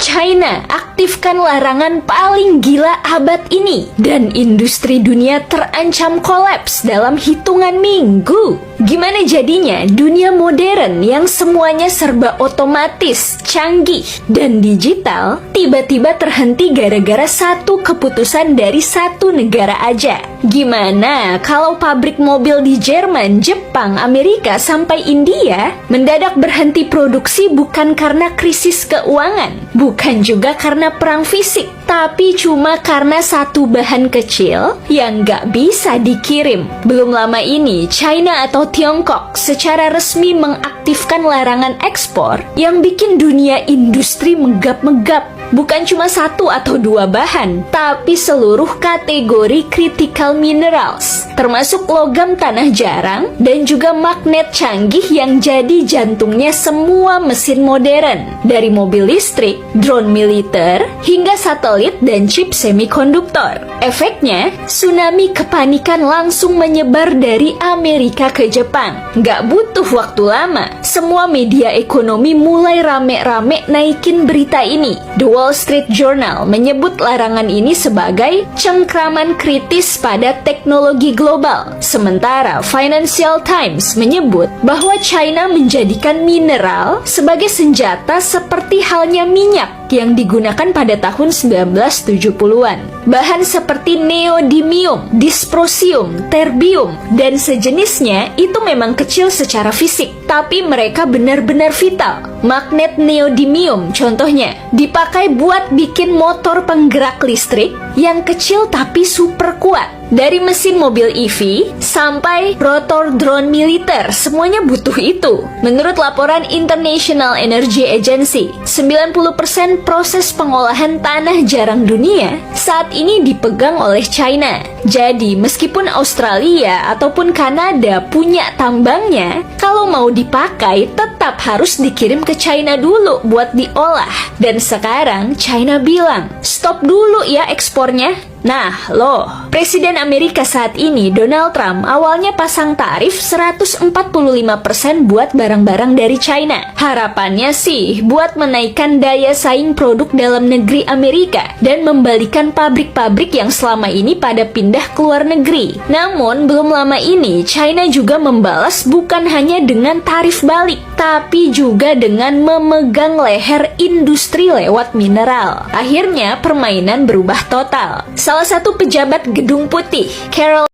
China aktifkan larangan paling gila abad ini dan industri dunia terancam kolaps dalam hitungan minggu. Gimana jadinya dunia modern yang semuanya serba otomatis, canggih, dan digital tiba-tiba terhenti gara-gara satu keputusan dari satu negara aja? Gimana kalau pabrik mobil di Jerman, Jepang, Amerika, sampai India mendadak berhenti produksi bukan karena krisis keuangan, bukan juga karena perang fisik, tapi cuma karena satu bahan kecil yang nggak bisa dikirim. Belum lama ini, China atau Tiongkok secara resmi mengaktifkan larangan ekspor yang bikin dunia industri megap-megap. Bukan cuma satu atau dua bahan, tapi seluruh kategori critical minerals, termasuk logam tanah jarang dan juga magnet canggih yang jadi jantungnya semua mesin modern, dari mobil listrik, drone militer, hingga satelit dan chip semikonduktor. Efeknya, tsunami kepanikan langsung menyebar dari Amerika ke Jepang. Nggak butuh waktu lama, semua media ekonomi mulai rame-rame naikin berita ini. The Wall Street Journal menyebut larangan ini sebagai cengkraman kritis pada teknologi global. Sementara Financial Times menyebut bahwa China menjadikan mineral sebagai senjata seperti halnya minyak yang digunakan pada tahun 1970-an. Bahan seperti neodymium, dysprosium, terbium, dan sejenisnya itu memang kecil secara fisik, tapi mereka benar-benar vital. Magnet neodymium contohnya dipakai buat bikin motor penggerak listrik yang kecil tapi super kuat. Dari mesin mobil EV sampai rotor drone militer, semuanya butuh itu. Menurut laporan International Energy Agency, 90% proses pengolahan tanah jarang dunia saat ini dipegang oleh China. Jadi, meskipun Australia ataupun Kanada punya tambangnya, kalau mau dipakai tetap harus dikirim ke China dulu buat diolah. Dan sekarang China bilang, stop dulu ya ekspornya. Nah, loh, Presiden Amerika saat ini, Donald Trump, awalnya pasang tarif 145% buat barang-barang dari China. Harapannya sih buat menaikkan daya saing produk dalam negeri Amerika dan membalikan pabrik-pabrik yang selama ini pada pindah ke luar negeri. Namun, belum lama ini, China juga membalas bukan hanya dengan tarif balik, tapi juga dengan memegang leher industri lewat mineral. Akhirnya, permainan berubah total. Salah satu pejabat Gedung Putih, Carol